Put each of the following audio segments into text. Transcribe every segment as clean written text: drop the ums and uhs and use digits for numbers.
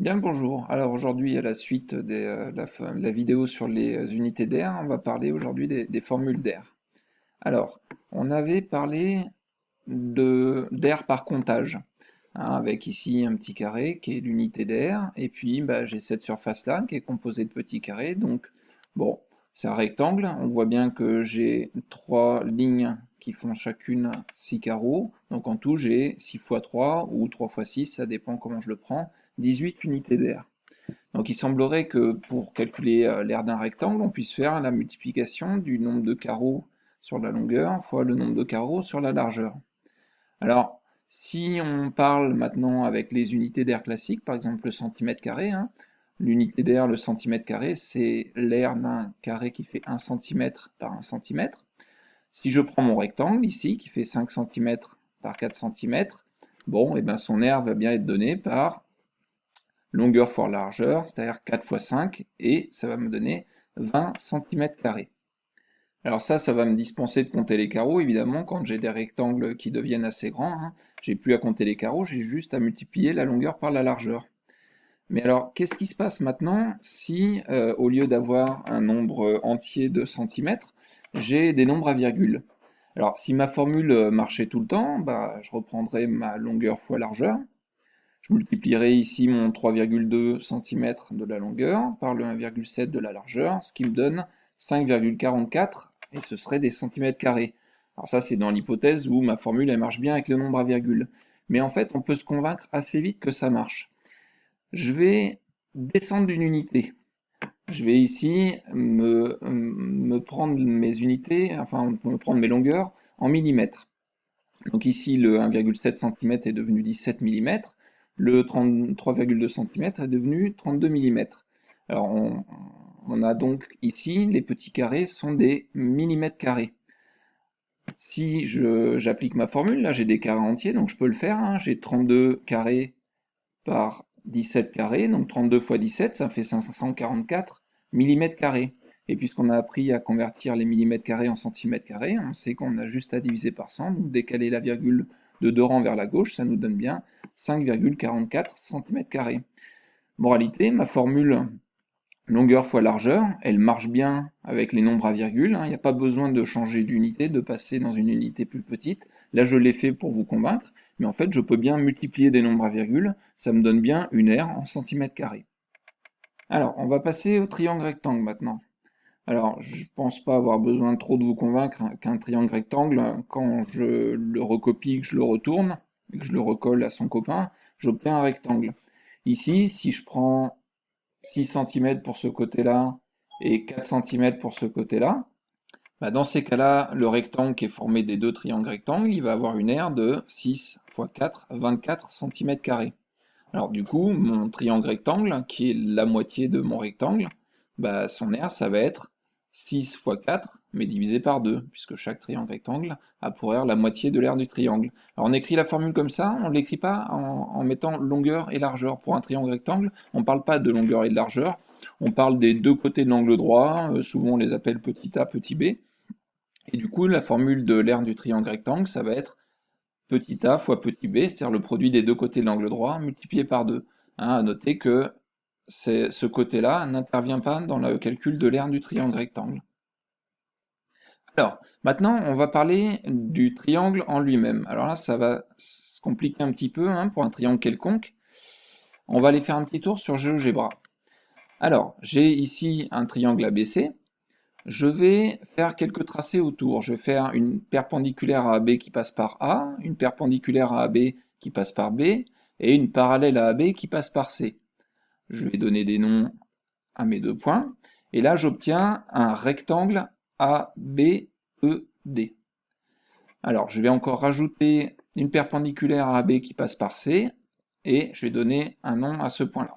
Bien le bonjour. Alors aujourd'hui, à la suite de la vidéo sur les unités d'air, on va parler aujourd'hui des formules d'air. Alors, on avait parlé d'air par comptage, hein, avec ici un petit carré qui est l'unité d'air, et puis j'ai cette surface-là qui est composée de petits carrés. Donc, bon, c'est un rectangle. On voit bien que j'ai trois lignes qui font chacune 6 carreaux. Donc en tout, j'ai 6 fois 3 ou 3 fois 6, ça dépend comment je le prends, 18 unités d'air. Donc il semblerait que pour calculer l'aire d'un rectangle, on puisse faire la multiplication du nombre de carreaux sur la longueur fois le nombre de carreaux sur la largeur. Alors, si on parle maintenant avec les unités d'air classiques, par exemple le centimètre carré, hein, l'unité d'air, le centimètre carré, c'est l'aire d'un carré qui fait 1 centimètre par 1 centimètre. Si je prends mon rectangle ici, qui fait 5 centimètres par 4 centimètres, bon, et bien son aire va bien être donnée par longueur fois largeur, c'est-à-dire 4 fois 5, et ça va me donner 20 cm². Alors ça va me dispenser de compter les carreaux, évidemment, quand j'ai des rectangles qui deviennent assez grands, hein, j'ai plus à compter les carreaux, j'ai juste à multiplier la longueur par la largeur. Mais alors, qu'est-ce qui se passe maintenant si, au lieu d'avoir un nombre entier de centimètres, j'ai des nombres à virgule? Alors, si ma formule marchait tout le temps, je reprendrais ma longueur fois largeur. Je multiplierai ici mon 3,2 cm de la longueur par le 1,7 de la largeur, ce qui me donne 5,44, et ce serait des centimètres carrés. Alors ça, c'est dans l'hypothèse où ma formule elle marche bien avec le nombre à virgule. Mais en fait, on peut se convaincre assez vite que ça marche. Je vais descendre d'une unité. Je vais ici me prendre mes unités, enfin me prendre mes longueurs en millimètres. Donc ici, le 1,7 cm est devenu 17 mm, le 3,2 cm est devenu 32 mm. Alors on a donc ici, les petits carrés sont des millimètres carrés. Si j'applique ma formule, là j'ai des carrés entiers, donc je peux le faire, hein, j'ai 32 carrés par 17 carrés, donc 32 fois 17, ça fait 544 millimètres carrés. Et puisqu'on a appris à convertir les millimètres carrés en centimètres carrés, on sait qu'on a juste à diviser par 100, donc décaler la virgule de deux rangs vers la gauche, ça nous donne bien 5,44 centimètres carrés. Moralité, ma formule longueur fois largeur, elle marche bien avec les nombres à virgule, hein, il n'y a pas besoin de changer d'unité, de passer dans une unité plus petite. Là, je l'ai fait pour vous convaincre, mais en fait, je peux bien multiplier des nombres à virgule, ça me donne bien une aire en centimètres carrés. Alors, on va passer au triangle rectangle maintenant. Alors, je pense pas avoir besoin trop de vous convaincre qu'un triangle rectangle, quand je le recopie, que je le retourne, et que je le recolle à son copain, j'obtiens un rectangle. Ici, si je prends 6 cm pour ce côté-là et 4 cm pour ce côté-là, dans ces cas-là, le rectangle qui est formé des deux triangles rectangles, il va avoir une aire de 6 fois 4, 24 cm². Alors du coup, mon triangle rectangle, qui est la moitié de mon rectangle, son aire, ça va être 6 fois 4, mais divisé par 2, puisque chaque triangle rectangle a pour aire la moitié de l'aire du triangle. Alors on écrit la formule comme ça, on ne l'écrit pas en mettant longueur et largeur. Pour un triangle rectangle, on ne parle pas de longueur et de largeur, on parle des deux côtés de l'angle droit, souvent on les appelle petit a, petit b, et du coup la formule de l'aire du triangle rectangle, ça va être petit a fois petit b, c'est-à-dire le produit des deux côtés de l'angle droit multiplié par 2. Hein, à noter que ce côté-là n'intervient pas dans le calcul de l'aire du triangle rectangle. Alors, maintenant, on va parler du triangle en lui-même. Alors là, ça va se compliquer un petit peu hein, pour un triangle quelconque. On va aller faire un petit tour sur GeoGebra. Alors, j'ai ici un triangle ABC. Je vais faire quelques tracés autour. Je vais faire une perpendiculaire à AB qui passe par A, une perpendiculaire à AB qui passe par B, et une parallèle à AB qui passe par C. Je vais donner des noms à mes deux points, et là j'obtiens un rectangle ABED. Alors, je vais encore rajouter une perpendiculaire à AB qui passe par C, et je vais donner un nom à ce point-là.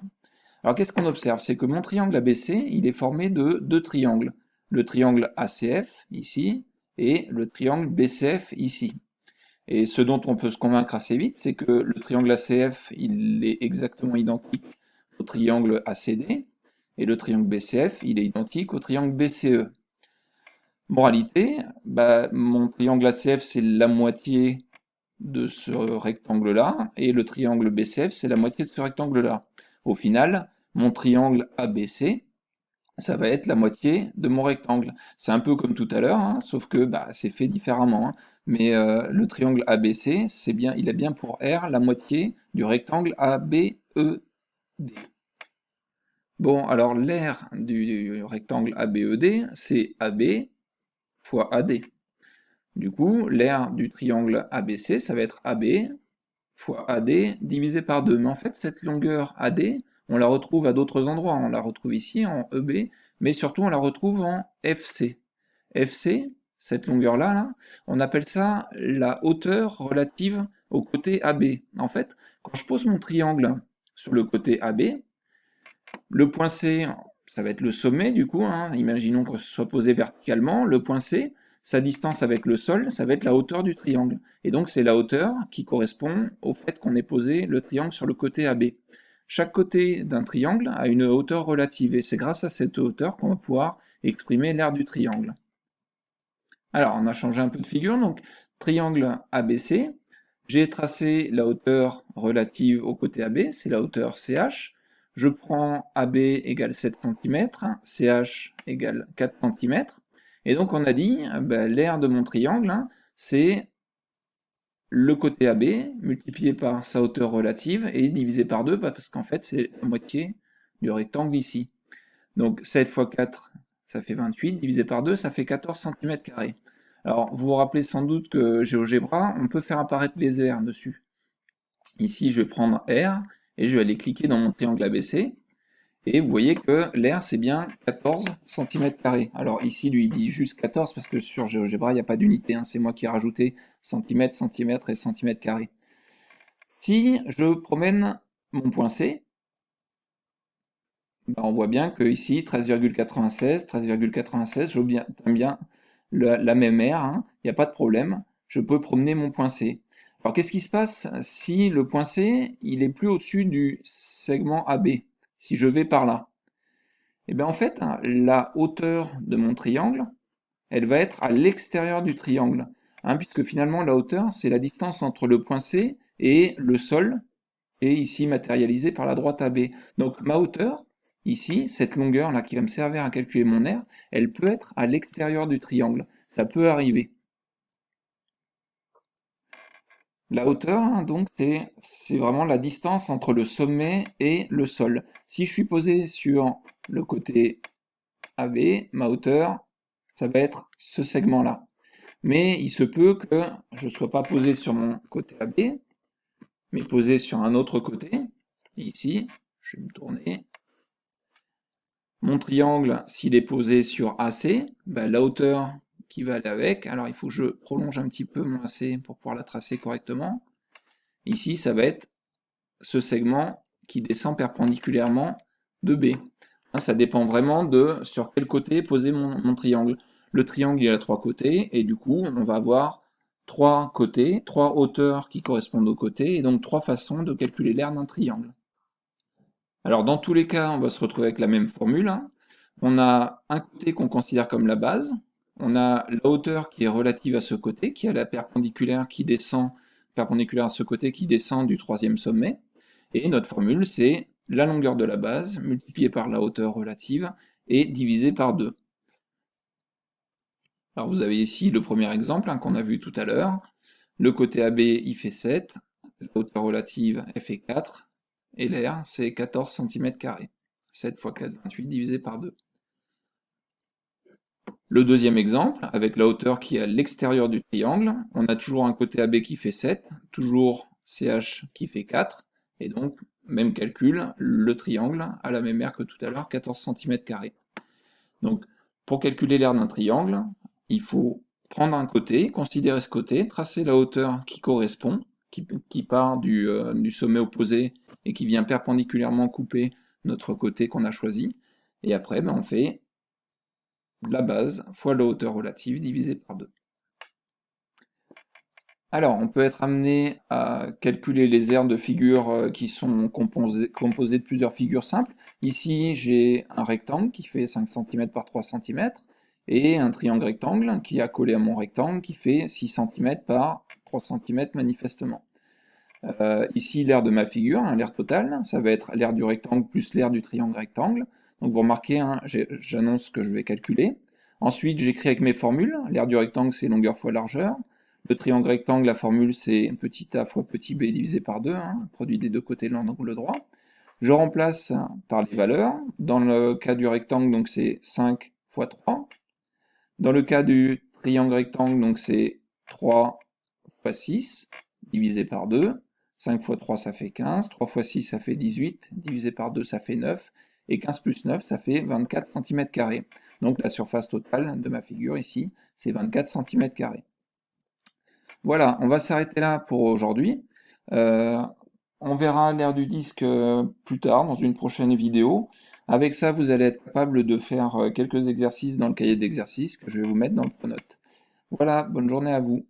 Alors, qu'est-ce qu'on observe? C'est que mon triangle ABC, il est formé de deux triangles. Le triangle ACF, ici, et le triangle BCF, ici. Et ce dont on peut se convaincre assez vite, c'est que le triangle ACF, il est exactement identique au triangle ACD, et le triangle BCF, il est identique au triangle BCE. Moralité, mon triangle ACF, c'est la moitié de ce rectangle-là, et le triangle BCF, c'est la moitié de ce rectangle-là. Au final, mon triangle ABC, ça va être la moitié de mon rectangle. C'est un peu comme tout à l'heure, hein, sauf que c'est fait différemment, hein. Mais le triangle ABC, il a bien pour R la moitié du rectangle ABED. Bon, alors l'aire du rectangle ABED, c'est AB fois AD. Du coup, l'aire du triangle ABC, ça va être AB fois AD divisé par 2. Mais en fait, cette longueur AD, on la retrouve à d'autres endroits. On la retrouve ici en EB, mais surtout on la retrouve en FC. FC, cette longueur-là, là, on appelle ça la hauteur relative au côté AB. En fait, quand je pose mon triangle sur le côté AB, le point C, ça va être le sommet du coup, hein. Imaginons que ce soit posé verticalement. Le point C, sa distance avec le sol, ça va être la hauteur du triangle. Et donc c'est la hauteur qui correspond au fait qu'on ait posé le triangle sur le côté AB. Chaque côté d'un triangle a une hauteur relative et c'est grâce à cette hauteur qu'on va pouvoir exprimer l'aire du triangle. Alors on a changé un peu de figure, donc triangle ABC, j'ai tracé la hauteur relative au côté AB, c'est la hauteur CH. Je prends AB égale 7 cm, CH égale 4 cm, et donc on a dit, l'aire de mon triangle, hein, c'est le côté AB multiplié par sa hauteur relative et divisé par 2, parce qu'en fait c'est la moitié du rectangle ici. Donc 7 fois 4, ça fait 28, divisé par 2, ça fait 14 cm². Alors vous vous rappelez sans doute que GeoGebra, on peut faire apparaître les aires dessus. Ici je vais prendre R, et je vais aller cliquer dans mon triangle ABC, et vous voyez que l'aire c'est bien 14 cm². Alors ici lui il dit juste 14 parce que sur GeoGebra il n'y a pas d'unité, hein, c'est moi qui ai rajouté centimètres, centimètres et centimètres². Si je promène mon point C, on voit bien que ici 13,96, 13,96, j'obtiens bien la même aire, hein, il n'y a pas de problème, je peux promener mon point C. Alors qu'est-ce qui se passe si le point C il est plus au-dessus du segment AB, si je vais par là? Et bien en fait, hein, la hauteur de mon triangle, elle va être à l'extérieur du triangle, hein, puisque finalement la hauteur c'est la distance entre le point C et le sol, et ici matérialisée par la droite AB. Donc ma hauteur, ici, cette longueur là qui va me servir à calculer mon aire, elle peut être à l'extérieur du triangle, ça peut arriver. La hauteur, hein, donc, c'est vraiment la distance entre le sommet et le sol. Si je suis posé sur le côté AB, ma hauteur, ça va être ce segment-là. Mais il se peut que je ne sois pas posé sur mon côté AB, mais posé sur un autre côté. Et ici, je vais me tourner. Mon triangle, s'il est posé sur AC, la hauteur qui va aller avec, alors il faut que je prolonge un petit peu mon AC pour pouvoir la tracer correctement. Ici, ça va être ce segment qui descend perpendiculairement de B. Ça dépend vraiment de sur quel côté poser mon triangle. Le triangle il a 3 côtés, et du coup, on va avoir 3 côtés, 3 hauteurs qui correspondent aux côtés, et donc 3 façons de calculer l'aire d'un triangle. Alors dans tous les cas, on va se retrouver avec la même formule, hein. On a un côté qu'on considère comme la base, on a la hauteur qui est relative à ce côté, qui est la perpendiculaire qui descend, perpendiculaire à ce côté qui descend du troisième sommet, et notre formule c'est la longueur de la base multipliée par la hauteur relative et divisée par 2. Alors vous avez ici le premier exemple, hein, qu'on a vu tout à l'heure. Le côté AB il fait 7, la hauteur relative elle fait 4, et l'aire c'est 14 cm². 7 fois 4, 28 divisé par 2. Le deuxième exemple, avec la hauteur qui est à l'extérieur du triangle, on a toujours un côté AB qui fait 7, toujours CH qui fait 4, et donc, même calcul, le triangle a la même aire que tout à l'heure, 14 cm². Donc, pour calculer l'aire d'un triangle, il faut prendre un côté, considérer ce côté, tracer la hauteur qui correspond, qui part du sommet opposé et qui vient perpendiculairement couper notre côté qu'on a choisi, et après, on fait la base fois la hauteur relative divisée par 2. Alors, on peut être amené à calculer les aires de figures qui sont composées de plusieurs figures simples. Ici, j'ai un rectangle qui fait 5 cm par 3 cm et un triangle rectangle qui est accolé à mon rectangle qui fait 6 cm par 3 cm manifestement. Ici, l'aire de ma figure, hein, l'aire totale, ça va être l'aire du rectangle plus l'aire du triangle rectangle. Donc vous remarquez, hein, j'annonce ce que je vais calculer. Ensuite, j'écris avec mes formules. L'aire du rectangle, c'est longueur fois largeur. Le triangle rectangle, la formule, c'est petit a fois petit b divisé par 2, hein, produit des deux côtés de l'angle droit. Je remplace par les valeurs. Dans le cas du rectangle, donc c'est 5 fois 3. Dans le cas du triangle rectangle, donc c'est 3 fois 6 divisé par 2. 5 fois 3, ça fait 15. 3 fois 6, ça fait 18. Divisé par 2, ça fait 9. Et 15 plus 9, ça fait 24 cm². Donc la surface totale de ma figure ici, c'est 24 cm². Voilà, on va s'arrêter là pour aujourd'hui. On verra l'aire du disque plus tard, dans une prochaine vidéo. Avec ça, vous allez être capable de faire quelques exercices dans le cahier d'exercices que je vais vous mettre dans le pronote. Voilà, bonne journée à vous.